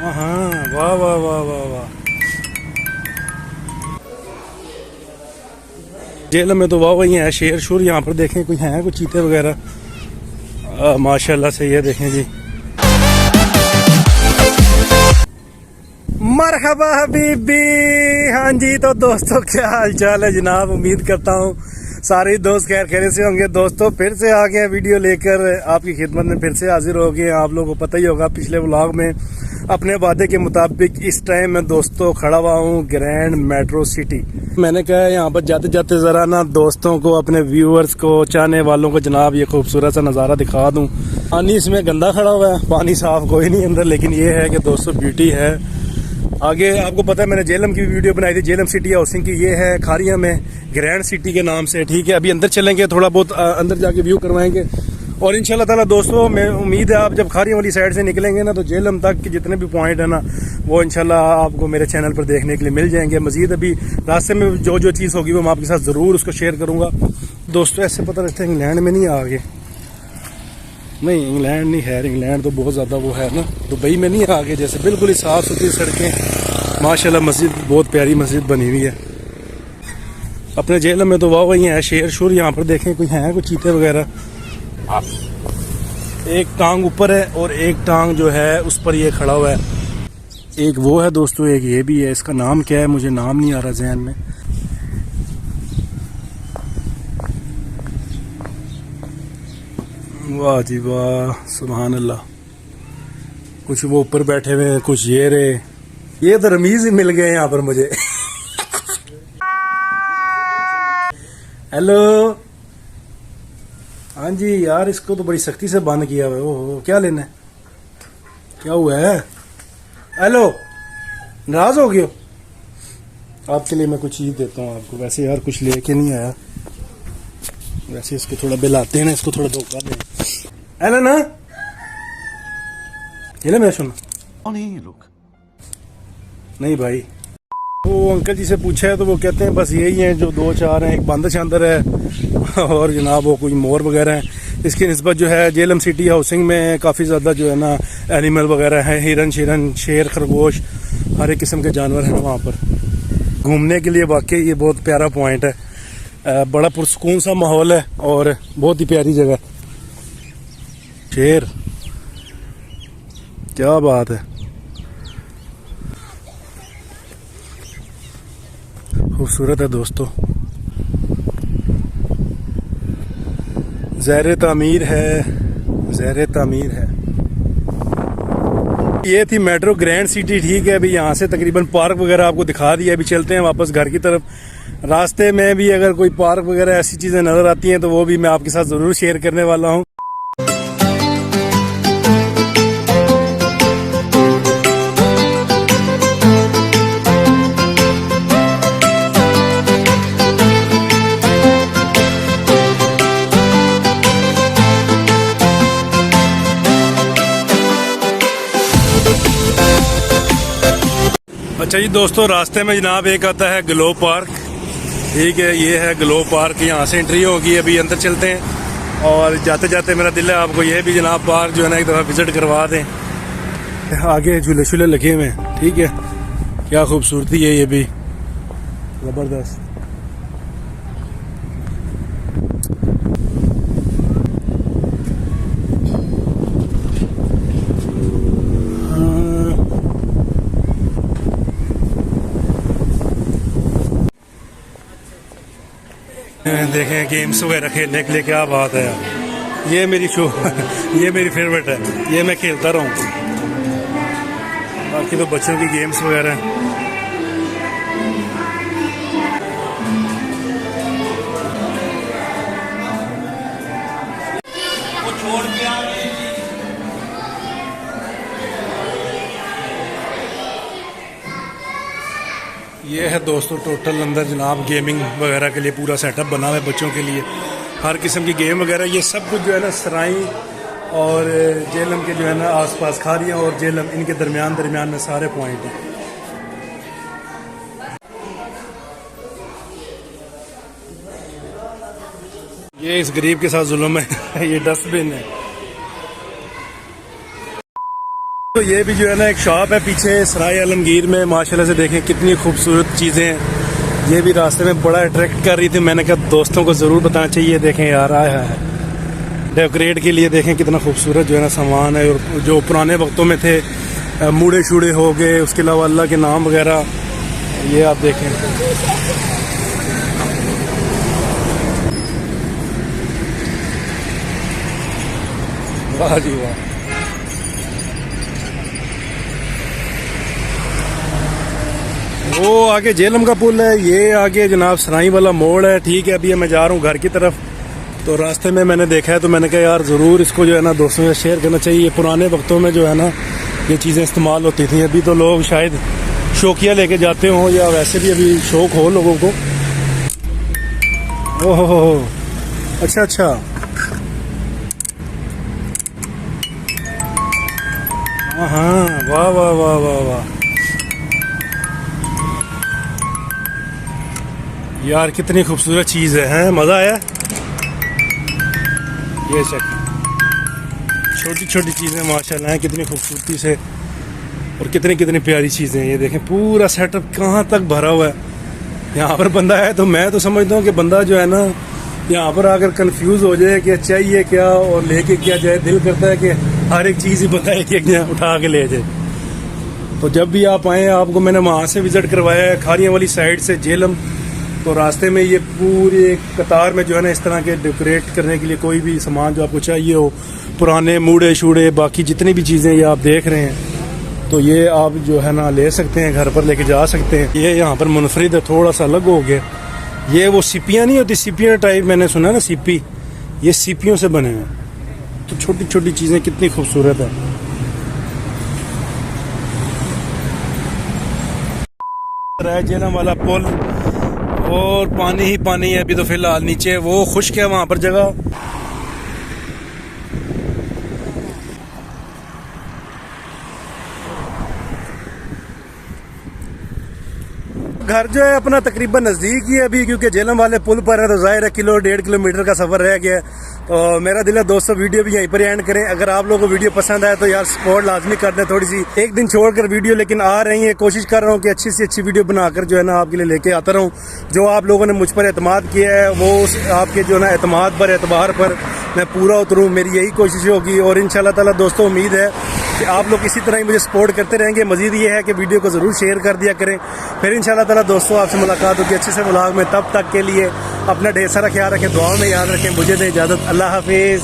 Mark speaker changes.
Speaker 1: हाँ, वाह वाह वाह वाह वाह। जेल में तो वाह वही है, शेर शूर यहाँ पर देखें कोई है, कुछ चीते वगैरह माशाल्लाह से। ये देखें जी, मरहबा हबीबी। हाँ जी, तो दोस्तों क्या हाल चाल है जनाब, उम्मीद करता हूँ सारे दोस्त खैर खैरियत से होंगे। दोस्तों फिर से आ गए वीडियो लेकर आपकी खिदमत में, फिर से हाजिर हो गए। आप लोगों को पता ही होगा पिछले व्लॉग में अपने वादे के मुताबिक इस टाइम मैं दोस्तों खड़ा हुआ हूँ ग्रैंड मेट्रो सिटी। मैंने कहा यहाँ पर जाते जाते ज़रा ना दोस्तों को, अपने व्यूअर्स को, चाहने वालों को जनाब ये खूबसूरत सा नज़ारा दिखा दूँ। पानी इसमें गंदा खड़ा हुआ है, पानी साफ कोई नहीं अंदर, लेकिन ये है कि दोस्तों ब्यूटी है। आगे आपको पता है मैंने जेलम की वीडियो बनाई थी, जेलम सिटी हाउसिंग की। ये है खारिया में ग्रैंड सिटी के नाम से, ठीक है। अभी अंदर चलेंगे, थोड़ा बहुत अंदर जाके व्यू करवाएंगे और इंशाल्लाह ताला दोस्तों मैं उम्मीद है आप जब खारिया वाली साइड से निकलेंगे ना तो जेलम तक के जितने भी पॉइंट है ना वो इंशाल्लाह आपको मेरे चैनल पर देखने के लिए मिल जाएंगे। मजीद अभी रास्ते में जो जो चीज़ होगी वो मैं आपके साथ ज़रूर उसको शेयर करूँगा। दोस्तों ऐसे पता लगता है इंग्लैंड में नहीं आ गए, नहीं इंग्लैंड नहीं है, इंग्लैंड तो बहुत ज़्यादा वो है ना, दुबई में नहीं आ गए। जैसे बिल्कुल ही साफ़ सुथरी सड़कें, माशाल्लाह मस्जिद बहुत प्यारी मस्जिद बनी हुई है। अपने जेल में तो वाह वही है, शेर शूर यहाँ पर देखें कोई है, कुछ चीते वगैरह। एक टांग ऊपर है और एक टांग जो है उस पर ये खड़ा हुआ है। एक वो है दोस्तों, एक ये भी है। इसका नाम क्या है मुझे नाम नहीं आ रहा जहन में। वाह जी वाह, सुभान अल्लाह। कुछ वो ऊपर बैठे हुए हैं, कुछ ये रहे। ये तो रमीज ही मिल गए यहाँ पर मुझे। हेलो, हाँ जी यार, इसको तो बड़ी सख्ती से बंद किया हुआ है। ओहो, क्या लेना है, क्या हुआ है? हेलो, नाराज हो गए हो? आपके लिए मैं कुछ चीज देता हूँ आपको। वैसे यार कुछ लेके नहीं आया, वैसे इसको थोड़ा बिलाते हैं ना, इसको थोड़ा धोखा दें। हेलो ना, ये मैं सुना
Speaker 2: कौन है ये लोग?
Speaker 1: नहीं भाई, वो अंकल जी से पूछा है तो वो कहते हैं बस यही है जो दो चार हैं, एक बंदर शांदर है और जनाब वो कोई मोर वगैरह हैं। इसकी निस्बत जो है जेलम सिटी हाउसिंग में काफ़ी ज़्यादा जो है ना एनिमल वगैरह हैं, हिरन शिरन, शेर, खरगोश, हर एक किस्म के जानवर हैं वहाँ पर। घूमने के लिए वाकई ये बहुत प्यारा पॉइंट है, बड़ा पुरसकून सा माहौल है और बहुत ही प्यारी जगह। शेर, क्या बात है, खूबसूरत है दोस्तों। ज़ेरे तामीर है, ज़ेरे तामीर है। ये थी मेट्रो ग्रैंड सिटी, ठीक है। अभी यहाँ से तकरीबन पार्क वगैरह आपको दिखा दिया। अभी चलते हैं वापस घर की तरफ। रास्ते में भी अगर कोई पार्क वगैरह ऐसी चीज़ें नज़र आती हैं तो वो भी मैं आपके साथ ज़रूर शेयर करने वाला हूँ। अच्छा जी दोस्तों, रास्ते में जनाब एक आता है ग्लो पार्क, ठीक है। ये है ग्लो पार्क, यहाँ से एंट्री होगी। अभी अंदर चलते हैं और जाते जाते मेरा दिल है आपको ये भी जनाब पार्क जो है ना एक दफ़ा विजिट करवा दें। आगे झूले शूले लगे हुए हैं, ठीक है। क्या खूबसूरती है, ये भी ज़बरदस्त। देखें गेम्स वगैरह खेलने के लिए, क्या बात है यार। ये मेरी शो ये मेरी फेवरेट है, ये मैं खेलता रहूँ। बाकी तो बच्चों की गेम्स वगैरह हैं। ये है दोस्तों टोटल अंदर जनाब गेमिंग वगैरह के लिए पूरा सेटअप बना हुआ है बच्चों के लिए। हर किस्म की गेम वगैरह, ये सब कुछ जो है ना सराई और जेलम के जो है ना आसपास, खारियाँ और जेलम, इनके दरमियान में सारे पॉइंट हैं। ये इस गरीब के साथ जुल्म है। ये डस्टबिन है। तो दोस्तों ये भी जो है ना एक शॉप है पीछे सराय आलमगीर में, माशाल्लाह से देखें कितनी खूबसूरत चीज़ें हैं। ये भी रास्ते में बड़ा अट्रैक्ट कर रही थी, मैंने कहा दोस्तों को ज़रूर बताना चाहिए। देखें यार, आया है डेकोरेट के लिए, देखें कितना खूबसूरत जो है ना सामान है। और जो पुराने वक्तों में थे, मूड़े शूड़े हो गए, उसके अलावा अल्लाह के नाम वगैरह, ये आप देखें। वाह जी वाह। वो आगे झेलम का पुल है, ये आगे जनाब सराई वाला मोड़ है। ठीक है, अभी मैं जा रहा हूँ घर की तरफ, तो रास्ते में मैंने देखा है तो मैंने कहा यार ज़रूर इसको जो है ना दोस्तों से शेयर करना चाहिए। पुराने वक्तों में जो है ना ये चीज़ें इस्तेमाल होती थी। अभी तो लोग शायद शौकिया लेके जाते हों या वैसे भी अभी शौक हो लोगों को। ओहो हो, अच्छा अच्छा, हाँ, वाह वाह वाह वाह वाह यार, कितनी खूबसूरत चीज़ है, मज़ा आया। ये छोटी छोटी चीज़ें माशाल्लाह हैं, कितनी खूबसूरती से, और कितनी कितनी प्यारी चीज़ें हैं। ये देखें पूरा सेटअप कहाँ तक भरा हुआ है। यहाँ पर बंदा है तो मैं तो समझता हूँ कि बंदा जो है ना यहाँ पर आकर कंफ्यूज हो जाए कि चाहिए क्या और लेके क्या जाए। दिल करता है कि हर एक चीज़ ही बंदा एक एक उठा के ले जाए। तो जब भी आप आएँ, आपको मैंने वहाँ से विज़िट करवाया है, खारियाँ वाली साइड से झेलम। तो रास्ते में ये पूरी एक कतार में जो है ना इस तरह के डेकोरेट करने के लिए कोई भी सामान जो आपको चाहिए हो, पुराने मूड़े शूड़े, बाकी जितनी भी चीज़ें ये आप देख रहे हैं, तो ये आप जो है ना ले सकते हैं, घर पर लेके जा सकते हैं। ये यहाँ पर मुनफरिद है, थोड़ा सा अलग हो गया। ये वो सीपियाँ नहीं होती, सीपियाँ टाइप मैंने सुना ना, सीपी, ये सीपियों से बने हैं। तो छोटी छोटी चीज़ें कितनी खूबसूरत है। झेलम वाला पुल, और पानी ही पानी है अभी तो फिलहाल। नीचे वो खुश्क है वहां पर जगह। घर जो है अपना तकरीबन नज़दीक ही है अभी, क्योंकि झेलम वाले पुल पर है तो ज़ाहिर है 1.5 किलोमीटर का सफ़र रह गया है। तो मेरा दिल है दोस्तों वीडियो भी यहीं पर एंड करें। अगर आप लोगों को वीडियो पसंद आए तो यार सपोर्ट लाजमी कर दें थोड़ी सी। एक दिन छोड़कर वीडियो लेकिन आ रही है, कोशिश कर रहा हूँ कि अच्छी से अच्छी वीडियो बनाकर जो है ना आपके लिए लेके आता रहूँ। जो आप लोगों ने मुझ पर एतमाद किया है वो आपके जो है ना एतमाद पर, एतबार पर मैं पूरा उतरूँ, मेरी यही कोशिश होगी। और इंशाल्लाह ताला दोस्तों उम्मीद है कि आप लोग इसी तरह ही मुझे सपोर्ट करते रहेंगे। मज़ीद ये है कि वीडियो को ज़रूर शेयर कर दिया करें। फिर इंशाल्लाह ताला दोस्तों आपसे मुलाकात होगी अच्छे से व्लॉग में। तब तक के लिए अपना ढेर सारा ख्याल रखें, दुआ में याद रखें। मुझे दें इजाज़त, अल्लाह हाफिज़।